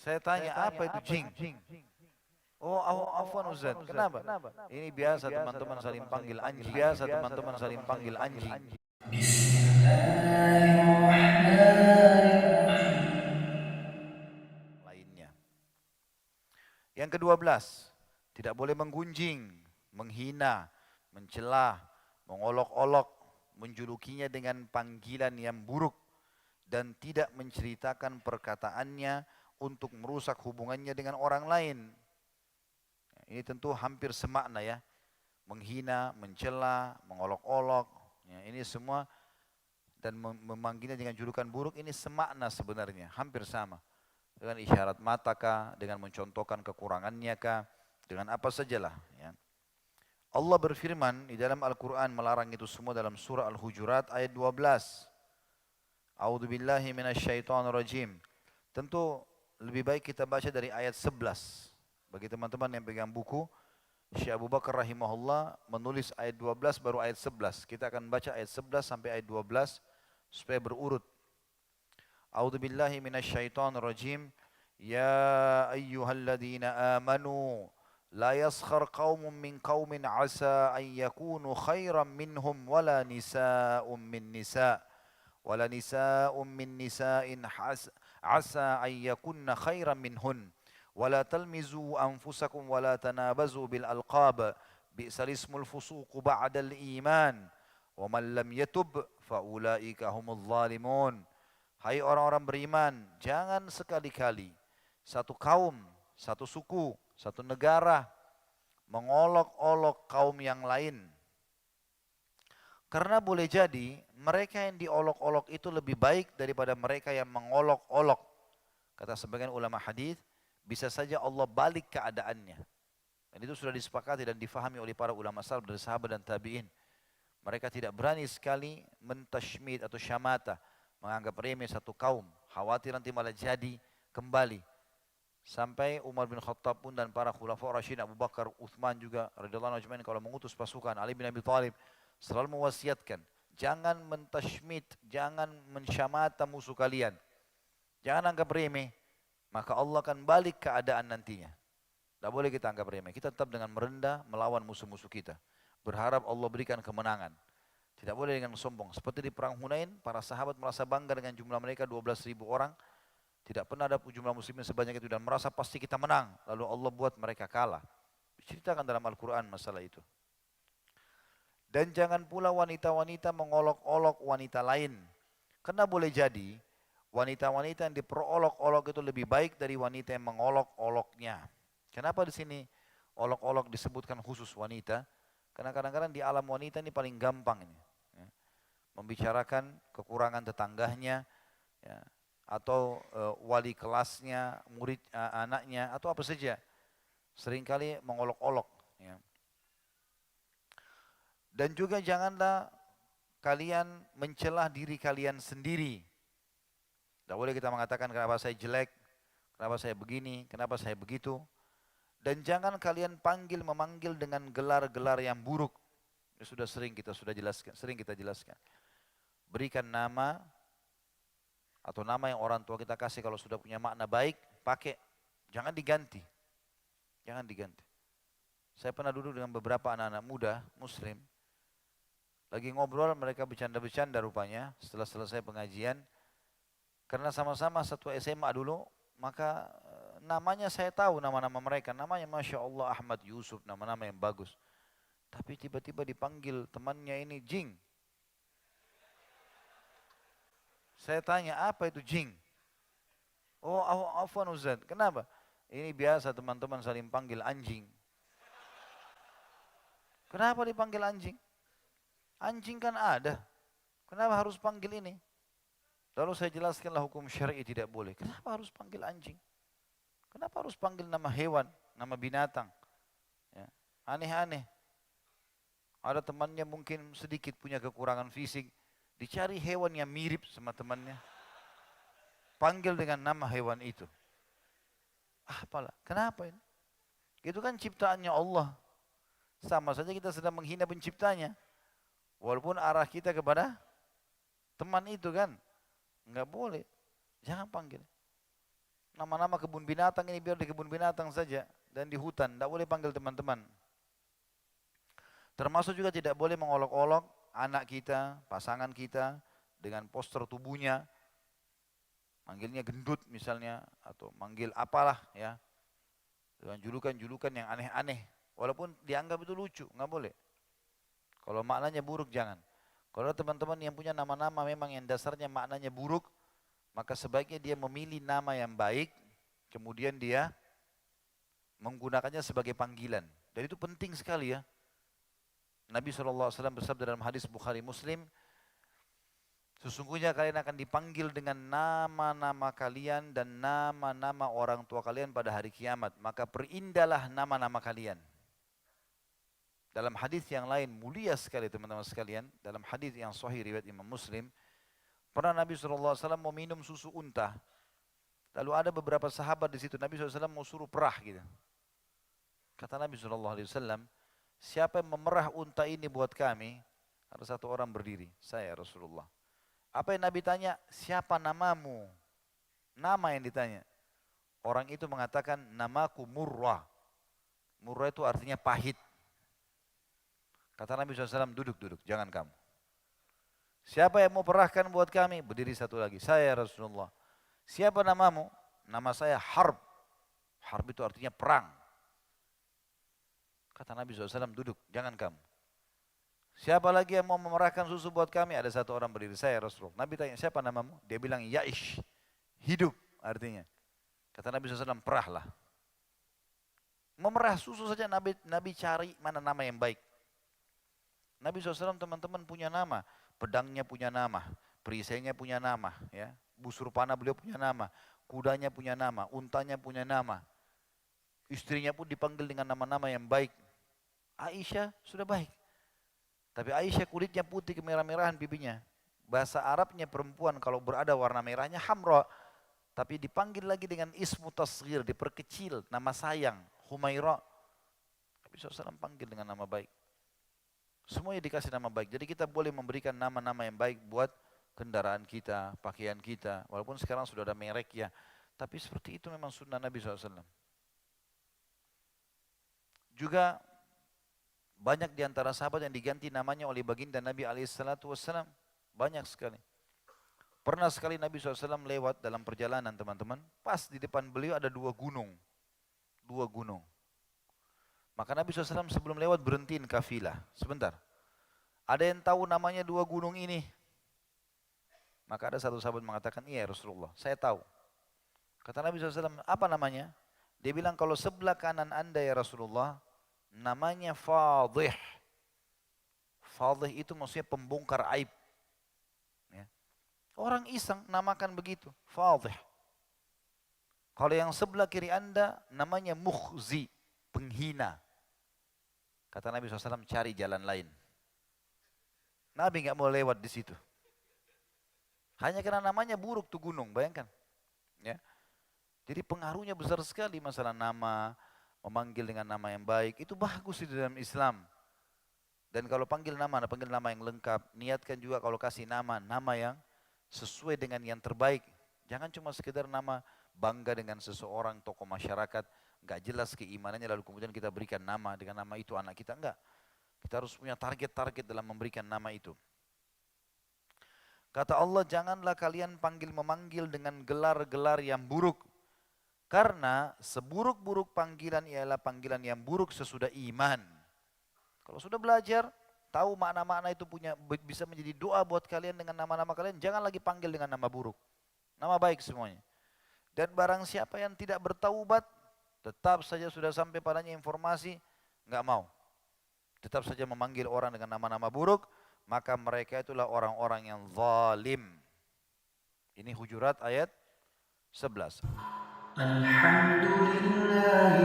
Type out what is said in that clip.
Saya tanya, apa itu jing? Oh, afwan Ustaz. Kenapa? Ini biasa teman-teman saling panggil anjing. Biasa teman-teman saling panggil anjing. Lainnya. Yang ke-12, tidak boleh menggunjing, menghina, mencela, mengolok-olok, menjulukinya dengan panggilan yang buruk dan tidak menceritakan perkataannya untuk merusak hubungannya dengan orang lain. Ini tentu hampir semakna ya. Menghina, mencela, mengolok-olok, ya, ini semua dan memanggilnya dengan julukan buruk ini semakna sebenarnya, hampir sama. Dengan isyarat mata kah, dengan mencontohkan kekurangannya kah, dengan apa sajalah. Ya. Allah berfirman di dalam Al-Quran melarang itu semua dalam surah Al-Hujurat ayat 12. A'udzu billahi minasyaitonir rajim. Tentu lebih baik kita baca dari ayat 11. Bagi teman-teman yang pegang buku, Syekh Abu Bakar rahimahullah menulis ayat 12 baru ayat 11. Kita akan baca ayat 11 sampai ayat 12 supaya berurut. A'udzu billahi minasyaitonir rajim. Ya ayyuhalladzina amanu la yaskhar qaumun min qaumin asa an yakunu khairan minhum wala nisa'un min nisa' wala nisa'un min nisa'in asa an yakunna khairan minhun wala talmizu anfusakum wala tanabazu bil alqab bi'sal ismul fusuq ba'dal iman wa man lam yatub fa ulaika humul zalimun. Hai orang-orang beriman, jangan sekali-kali satu kaum, satu suku, satu negara mengolok-olok kaum yang lain. Karena boleh jadi mereka yang diolok-olok itu lebih baik daripada mereka yang mengolok-olok. Kata sebagian ulama hadis, bisa saja Allah balik keadaannya. Dan itu sudah disepakati dan difahami oleh para ulama salaf dari sahabat dan tabi'in. Mereka tidak berani sekali mentashmid atau syamata, menganggap remeh satu kaum, khawatir nanti malah jadi kembali. Sampai Umar bin Khattab pun dan para khulafa Rasyidin Abu Bakar, Uthman juga radhiyallahu anhu kalau mengutus pasukan, Ali bin Abi Thalib selalu mewasiatkan, jangan mentashmid, jangan mensyamata musuh kalian. Jangan anggap remeh, maka Allah akan balik keadaan nantinya. Tidak boleh kita anggap remeh. Kita tetap dengan merendah melawan musuh-musuh kita. Berharap Allah berikan kemenangan. Tidak boleh dengan sombong. Seperti di perang Hunain, para sahabat merasa bangga dengan jumlah mereka 12.000 orang. Tidak pernah ada jumlah muslimin sebanyak itu dan merasa pasti kita menang. Lalu Allah buat mereka kalah. Diceritakan dalam Al-Quran masalah itu. Dan jangan pula wanita-wanita mengolok-olok wanita lain. Karena boleh jadi wanita-wanita yang diperolok-olok itu lebih baik dari wanita yang mengolok-oloknya. Kenapa di sini olok-olok disebutkan khusus wanita? Karena kadang-kadang di alam wanita ini paling gampang ini. Ya. Membicarakan kekurangan tetangganya, ya, atau wali kelasnya, murid anaknya, atau apa saja. Seringkali mengolok-olok. Ya. Dan juga janganlah kalian mencelah diri kalian sendiri. Tidak boleh kita mengatakan kenapa saya jelek, kenapa saya begini, kenapa saya begitu. Dan jangan kalian memanggil dengan gelar-gelar yang buruk. Ini sudah sering kita jelaskan. Berikan nama atau nama yang orang tua kita kasih kalau sudah punya makna baik, pakai. Jangan diganti. Jangan diganti. Saya pernah duduk dengan beberapa anak-anak muda muslim. Lagi ngobrol, mereka bercanda-bercanda rupanya setelah selesai pengajian. Karena sama-sama satu SMA dulu, maka namanya saya tahu nama-nama mereka. Namanya Masya Allah Ahmad Yusuf, nama-nama yang bagus. Tapi tiba-tiba dipanggil temannya ini Jing. Saya tanya, apa itu Jing? Oh, afwan Ustaz. Kenapa? Ini biasa teman-teman saling panggil anjing. Kenapa dipanggil anjing? Anjing kan ada. Kenapa harus panggil ini? Lalu saya jelaskanlah hukum syar'i tidak boleh. Kenapa harus panggil anjing? Kenapa harus panggil nama hewan, nama binatang? Ya. Aneh-aneh. Ada temannya mungkin sedikit punya kekurangan fisik. Dicari hewan yang mirip sama temannya. Panggil dengan nama hewan itu. Apalah, kenapa ini? Itu kan ciptaannya Allah. Sama saja kita sedang menghina penciptanya. Walaupun arah kita kepada teman itu kan. Enggak boleh. Jangan panggil. Nama-nama kebun binatang ini biar di kebun binatang saja dan di hutan, tidak boleh panggil teman-teman. Termasuk juga tidak boleh mengolok-olok anak kita, pasangan kita dengan poster tubuhnya, manggilnya gendut misalnya atau manggil apalah ya, dengan julukan-julukan yang aneh-aneh. Walaupun dianggap itu lucu, nggak boleh. Kalau maknanya buruk jangan. Kalau teman-teman yang punya nama-nama memang yang dasarnya maknanya buruk, maka sebaiknya dia memilih nama yang baik, kemudian dia menggunakannya sebagai panggilan. Dan itu penting sekali ya. Nabi SAW bersabda dalam hadis Bukhari Muslim, sesungguhnya kalian akan dipanggil dengan nama-nama kalian dan nama-nama orang tua kalian pada hari kiamat. Maka perindahlah nama-nama kalian. Dalam hadis yang lain mulia sekali teman-teman sekalian, dalam hadis yang sahih riwayat Imam Muslim, pernah Nabi SAW mau minum susu unta. Lalu ada beberapa sahabat di situ, Nabi SAW mau suruh perah gitu. Kata Nabi SAW, siapa yang memerah unta ini buat kami? Ada satu orang berdiri, saya Rasulullah. Apa yang Nabi tanya? Siapa namamu? Nama yang ditanya. Orang itu mengatakan, namaku Murrah. Murrah itu artinya pahit. Kata Nabi SAW, duduk, jangan kamu. Siapa yang mau perahkan buat kami? Berdiri satu lagi, saya Rasulullah. Siapa namamu? Nama saya Harb. Harb itu artinya perang. Kata Nabi SAW, duduk, jangan kamu. Siapa lagi yang mau memerahkan susu buat kami? Ada satu orang berdiri, saya Rasulullah. Nabi tanya, siapa namamu? Dia bilang, Ya'ish, hidup artinya. Kata Nabi SAW, perahlah. Memerah susu saja Nabi cari mana nama yang baik. Nabi SAW teman-teman punya nama. Pedangnya punya nama, perisainya punya nama, ya. Busur panah beliau punya nama, kudanya punya nama, untanya punya nama. Istrinya pun dipanggil dengan nama-nama yang baik. Aisyah sudah baik. Tapi Aisyah kulitnya putih kemerah-merahan pipinya. Bahasa Arabnya perempuan kalau berada warna merahnya hamra. Tapi dipanggil lagi dengan ismu tasghir, diperkecil, nama sayang, Humaira. Nabi SAW panggil dengan nama baik. Semuanya dikasih nama baik. Jadi kita boleh memberikan nama-nama yang baik buat kendaraan kita, pakaian kita. Walaupun sekarang sudah ada merek ya. Tapi seperti itu memang sunnah Nabi SAW. Juga banyak di antara sahabat yang diganti namanya oleh baginda Nabi SAW. Banyak sekali. Pernah sekali Nabi SAW lewat dalam perjalanan teman-teman. Pas di depan beliau ada dua gunung. Dua gunung. Maka Nabi SAW sebelum lewat berhentiin kafilah. Sebentar. Ada yang tahu namanya dua gunung ini? Maka ada satu sahabat mengatakan, iya Rasulullah, saya tahu. Kata Nabi SAW, apa namanya? Dia bilang, kalau sebelah kanan anda ya Rasulullah, namanya Fadih. Fadih itu maksudnya pembongkar aib. Ya. Orang iseng namakan begitu, Fadih. Kalau yang sebelah kiri anda, namanya Mukhzi, penghina. Kata Nabi SAW, cari jalan lain. Nabi nggak mau lewat di situ. Hanya karena namanya buruk tuh gunung, bayangkan. Ya. Jadi pengaruhnya besar sekali masalah nama, memanggil dengan nama yang baik, itu bagus di dalam Islam. Dan kalau panggil nama yang lengkap, niatkan juga kalau kasih nama yang sesuai dengan yang terbaik. Jangan cuma sekedar nama bangga dengan seseorang, tokoh masyarakat, nggak jelas keimanannya lalu kemudian kita berikan nama dengan nama itu anak kita, enggak. Kita harus punya target-target dalam memberikan nama itu. Kata Allah, janganlah kalian memanggil dengan gelar-gelar yang buruk. Karena seburuk-buruk panggilan ialah panggilan yang buruk sesudah iman. Kalau sudah belajar, tahu makna-makna itu bisa menjadi doa buat kalian dengan nama-nama kalian, jangan lagi panggil dengan nama buruk. Nama baik semuanya. Dan barang siapa yang tidak bertaubat, tetap saja sudah sampai padanya informasi, enggak mau. Tetap saja memanggil orang dengan nama-nama buruk, maka mereka itulah orang-orang yang zalim. Ini Hujurat ayat 11. Alhamdulillah.